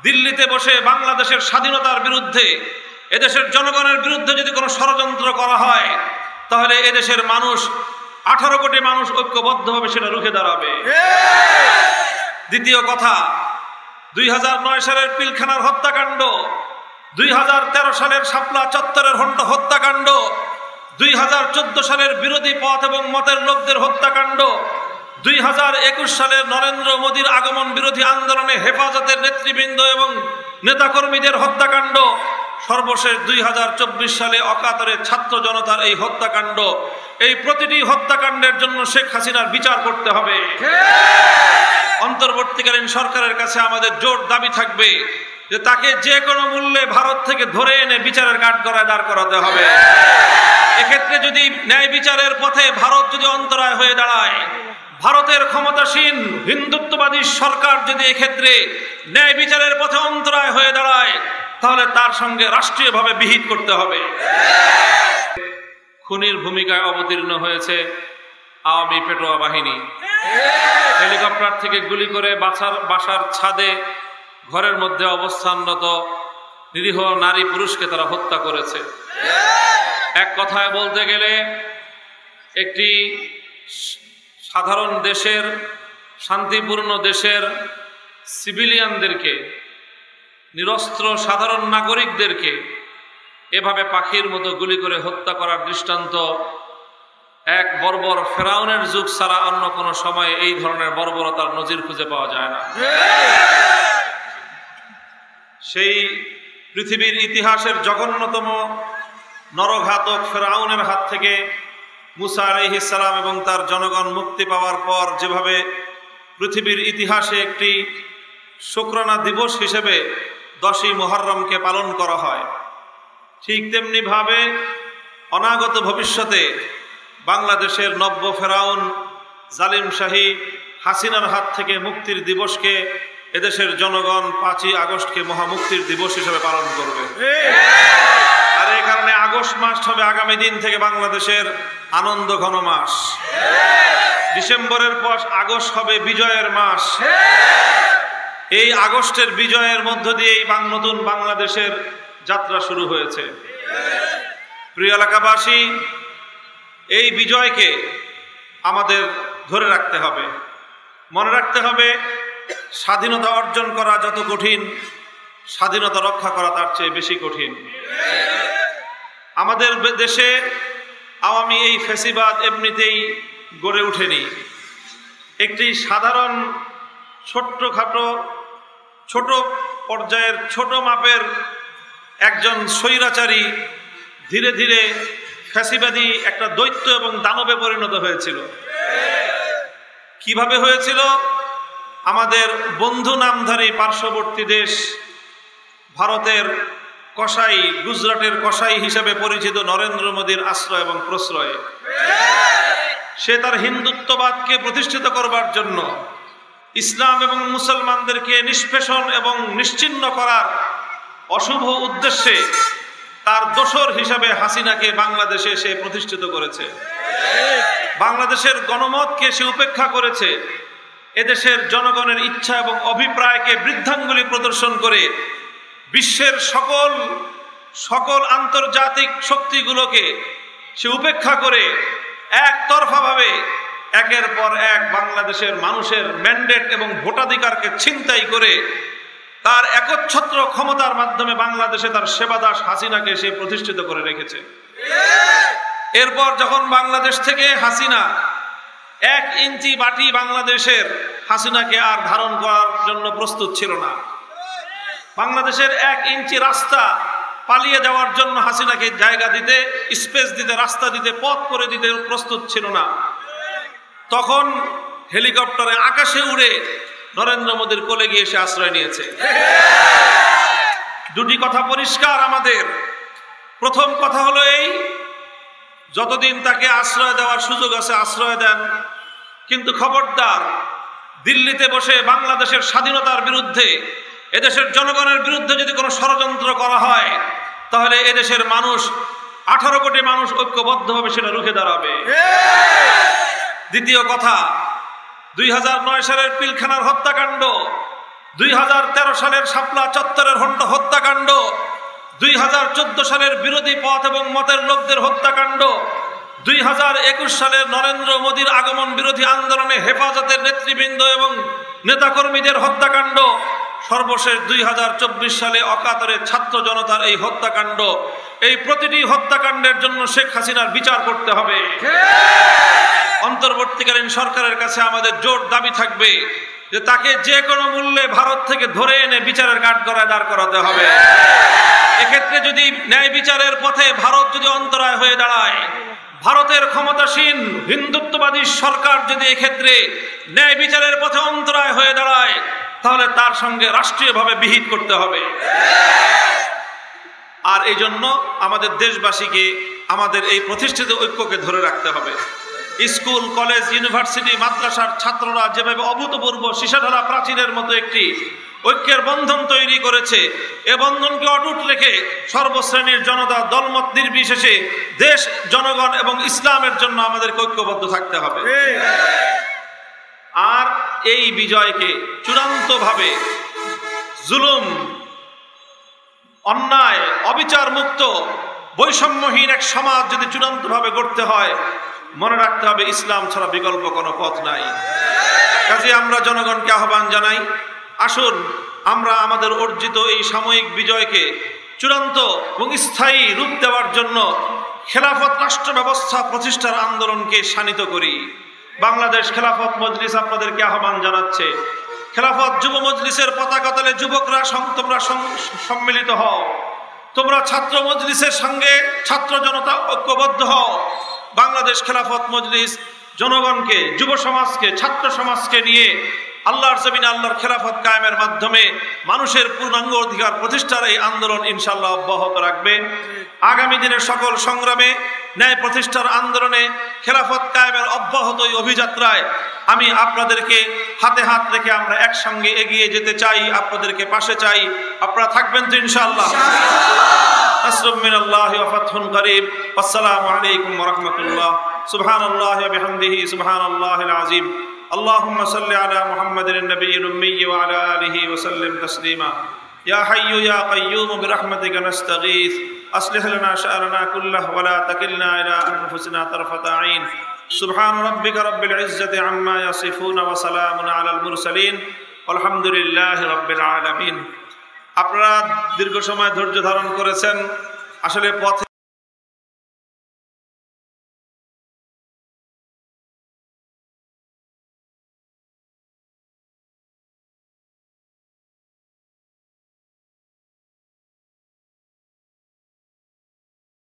দিল্লিতে বসে বাংলাদেশের স্বাধীনতার বিরুদ্ধে, এদেশের জনগণের বিরুদ্ধে যদি কোনো ষড়যন্ত্র করা হয়, তাহলে এদেশের মানুষ 18 কোটি মানুষ ঐক্যবদ্ধভাবে সেটা রুখে দাঁড়াবে। দ্বিতীয় কথা, 2009 সালের পিলখানার হত্যাকাণ্ড, 2013 সালের শাপলা চত্বরের হত্যাকাণ্ড, 2014 সালের বিরোধী পথ এবং মতের লোকদের হত্যাকাণ্ড, 2021 সালের নরেন্দ্র মোদীর আগমন বিরোধী আন্দোলনে হেফাজতের নেতৃবৃন্দ এবং নেতাকর্মীদের হত্যাকাণ্ড, সর্বশেষ 2024 সালে অকাতরে ছাত্র জনতার এই হত্যাকাণ্ড, এই প্রতিটি হত্যাকাণ্ডের জন্য শেখ হাসিনার বিচার করতে হবে। অন্তর্বর্তীকালীন সরকারের কাছে আমাদের জোর দাবি থাকবে যে তাকে যে কোনো মূল্যে ভারত থেকে ধরে এনে বিচারের কাঠগড়ায় দাঁড় করাতে হবে। এক্ষেত্রে যদি ন্যায় বিচারের পথে ভারত যদি অন্তরায় হয়ে দাঁড়ায়, ভারতের ক্ষমতাসীন হিন্দুত্ববাদী সরকার যদি এক্ষেত্রে ন্যায় বিচারের পথে অন্তরায় হয়ে দাঁড়ায়, তাহলে তার সঙ্গে রাষ্ট্রীয়ভাবে বিহিত করতে হবে। খুনির ভূমিকায় অবতীর্ণ হয়েছে আওয়ামী পেটোয়া বাহিনী। হেলিকপ্টার থেকে গুলি করে বাসার ছাদে ঘরের মধ্যে অবস্থানরত নিরীহ নারী পুরুষকে তারা হত্যা করেছে। এক কথায় বলতে গেলে একটি সাধারণ দেশের, শান্তিপূর্ণ দেশের সিভিলিয়ানদেরকে, নিরস্ত্র সাধারণ নাগরিকদেরকে এভাবে পাখির মতো গুলি করে হত্যা করার দৃষ্টান্ত এক বর্বর ফেরাউনের যুগ ছাড়া অন্য কোনো সময়ে এই ধরনের বর্বরতার নজির খুঁজে পাওয়া যায় না। সেই পৃথিবীর ইতিহাসের জঘন্যতম নরঘাতক ফেরাউনের হাত থেকে মুসা আলাইহিস সালাম এবং তার জনগণ মুক্তি পাওয়ার পর যেভাবে পৃথিবীর ইতিহাসে একটি শুকরানা দিবস হিসেবে 10ই মুহররমকে পালন করা হয়, ঠিক তেমনি ভাবে অনাগত ভবিষ্যতে বাংলাদেশের নব্য ফেরাউন জালিম শাহী হাসিনার হাত থেকে মুক্তির দিবসকে এদেশের জনগণ 5ই আগস্টকে মহামুক্তির দিবস হিসেবে পালন করবে। আর এই কারণে আগস্ট মাস হবে আগামী দিন থেকে বাংলাদেশের আনন্দ ঘন মাস। ডিসেম্বরের পর আগস্ট হবে বিজয়ের মাস। এই আগস্টের বিজয়ের মধ্য দিয়ে এই নতুন বাংলাদেশের যাত্রা শুরু হয়েছে। প্রিয় এলাকাবাসী, এই বিজয়কে আমাদের ধরে রাখতে হবে। মনে রাখতে হবে, স্বাধীনতা অর্জন করা যত কঠিন, স্বাধীনতা রক্ষা করা তার চেয়ে বেশি কঠিন। আমাদের দেশে আওয়ামী এই ফ্যাসিবাদ এমনিতেই গড়ে ওঠেনি। একটি সাধারণ ছোট্টখাটো ছোট পর্যায়ের ছোট মাপের একজন স্বৈরাচারী ধীরে ধীরে ফ্যাসিবাদী একটা দৈত্য এবং দানবে পরিণত হয়েছিল। কিভাবে হয়েছিল? আমাদের বন্ধু নামধারী পার্শ্ববর্তী দেশ ভারতের কসাই, গুজরাটের কসাই হিসেবে পরিচিত নরেন্দ্র মোদীর আশ্রয় এবং প্রশ্রয়ে সে তার হিন্দুত্ববাদকে প্রতিষ্ঠিত করবার জন্য, ইসলাম এবং মুসলমানদেরকে নিষ্পেষণ এবং নিশ্চিহ্ন করার অশুভ উদ্দেশ্যে তার দোসর হিসাবে হাসিনাকে বাংলাদেশে সে প্রতিষ্ঠিত করেছে। বাংলাদেশের গণমতকে সে উপেক্ষা করেছে। এদেশের জনগণের ইচ্ছা এবং অভিপ্রায়কে বৃদ্ধাঙ্গুলি প্রদর্শন করে বিশ্বের সকল আন্তর্জাতিক শক্তিগুলোকে সে উপেক্ষা করে একতরফাভাবে একের পর এক বাংলাদেশের মানুষের ম্যান্ডেট এবং ভোটাধিকারকে ছিনতাই করে তার একচ্ছত্র ক্ষমতার মাধ্যমে বাংলাদেশে তার সেবাদাস হাসিনাকে সে প্রতিষ্ঠিত করে রেখেছে। এরপর যখন বাংলাদেশ থেকে হাসিনা 1 ইঞ্চি বাটি বাংলাদেশের হাসিনাকে আর ধারণ করার জন্য প্রস্তুত ছিল না, বাংলাদেশের 1 ইঞ্চি রাস্তা পালিয়ে যাওয়ার জন্য হাসিনাকে জায়গা দিতে, স্পেস দিতে, রাস্তা দিতে, পথ করে দিতে প্রস্তুত ছিল না, তখন হেলিকপ্টারে আকাশে উড়ে নরেন্দ্র মোদীর কোলে গিয়ে সে আশ্রয় নিয়েছে। দুটি কথা পরিষ্কার আমাদের। প্রথম কথা হলো এই, যতদিন তাকে আশ্রয় দেওয়ার সুযোগ আছে আশ্রয় দেন, কিন্তু খবরদার দিল্লিতে বসে বাংলাদেশের স্বাধীনতার বিরুদ্ধে, এদেশের জনগণের বিরুদ্ধে যদি কোনো ষড়যন্ত্র করা হয়, তাহলে এদেশের মানুষ 18 কোটি মানুষ ঐক্যবদ্ধভাবে সেটা রুখে দাঁড়াবে। দ্বিতীয় কথা, 2009 সালের পিলখানার হত্যাকাণ্ড, 2013 সালের শাপলা চত্বরের হত্যাকাণ্ড, 2014 সালের বিরোধী পথ এবং মতের লোকদের হত্যাকাণ্ড, 2021 সালের নরেন্দ্র মোদীর আগমন বিরোধী আন্দোলনে হেফাজতের নেতৃবৃন্দ এবং নেতাকর্মীদের হত্যাকাণ্ড, সর্বশেষ 2024 সালে অকাতরে ছাত্র জনতার এই হত্যাকাণ্ড, এই প্রতিটি হত্যাকাণ্ডের জন্য শেখ হাসিনার বিচার করতে হবে। অন্তর্বর্তীকালীন সরকারের কাছে আমাদের জোর দাবি থাকবে যে তাকে যে কোনো মূল্যে ভারত থেকে ধরে এনে বিচারের কাঠগড়ায় দাঁড় করাতে হবে। এক্ষেত্রে যদি ন্যায় বিচারের পথে ভারত যদি অন্তরায় হয়ে দাঁড়ায়, ভারতের ক্ষমতাসীন হিন্দুত্ববাদী সরকার যদি এক্ষেত্রে ন্যায় বিচারের পথে অন্তরায় হয়ে দাঁড়ায়, তাহলে তার সঙ্গে রাষ্ট্রীয়ভাবে বিহিত করতে হবে। আর এই জন্য আমাদের দেশবাসীকে আমাদের এই প্রতিষ্ঠিত ঐক্যকে ধরে রাখতে হবে। স্কুল, কলেজ, ইউনিভার্সিটি, মাদ্রাসার ছাত্ররা যেভাবে অভূতপূর্ব সীসাঢালা প্রাচীরের মতো একটি ঐক্যের বন্ধন তৈরি করেছে, এ বন্ধনকে অটুট রেখে সর্বশ্রেণীর জনতা দলমত নির্বিশেষে দেশ, জনগণ এবং ইসলামের জন্য আমাদেরকে ঐক্যবদ্ধ থাকতে হবে। আর এই বিজয়কে চূড়ান্তভাবে জুলুম, অন্যায়, অবিচার মুক্ত, বৈষম্যহীন এক সমাজ যদি চূড়ান্তভাবে গড়তে হয়, মনে রাখতে হবে ইসলাম ছাড়া বিকল্প কোনো পথ নাই। কাজে আমরা জনগণকে আহ্বান জানাই, আসুন আমরা আমাদের অর্জিত এই সাময়িক বিজয়কে চূড়ান্ত এবং স্থায়ী রূপ দেওয়ার জন্য খেলাফত রাষ্ট্র ব্যবস্থা প্রতিষ্ঠার আন্দোলনকে শানিত করি। বাংলাদেশ খেলাফত মজলিস আপনাদেরকে আহ্বান জানাচ্ছে, খেলাফত যুব মজলিসের পতাকা তলে যুবকরা তোমরা সম্মিলিত হও, তোমরা ছাত্র মজলিসের সঙ্গে ছাত্র জনতা ঐক্যবদ্ধ হও। বাংলাদেশ খেলাফত মজলিস জনগণকে, যুব সমাজকে, ছাত্র সমাজকে নিয়ে আল্লাহর জমিনে আল্লাহর খেলাফত কায়েমের মাধ্যমে মানুষের পূর্ণাঙ্গ অধিকার প্রতিষ্ঠার এই আন্দোলন ইনশাআল্লাহ অব্যাহত রাখবে। আগামী দিনের সকল সংগ্রামে, ন্যায় প্রতিষ্ঠার আন্দোলনে, খেলাফত কায়েমের অব্যাহত এই অভিযাত্রায় আমি আপনাদেরকে হাতে হাত রেখে আমরা একসঙ্গে এগিয়ে যেতে চাই, আপনাদেরকে পাশে চাই। আপনারা থাকবেন তো ইনশাআল্লাহ? নাসরুম মিনাল্লাহি ওয়া ফাতহুন করিব। আসসালামু আলাইকুম ওয়া রাহমাতুল্লাহ। সুবহানাল্লাহি ওয়া বিহামদিহি সুবহানাল্লাহিল আযীম। اللهم صل على محمد النبي الأمي وعلى آله وسلم تسليما. يا حي يا قيوم برحمتك نستغيث أصلح لنا شأننا كله ولا تكلنا إلى أنفسنا طرفة عين. سبحان ربك رب العزة عما يصفون وسلام على المرسلين والحمد لله رب العالمين. আপনারা দীর্ঘ সময় ধৈর্য ধারণ করেছেন। আসলে পথে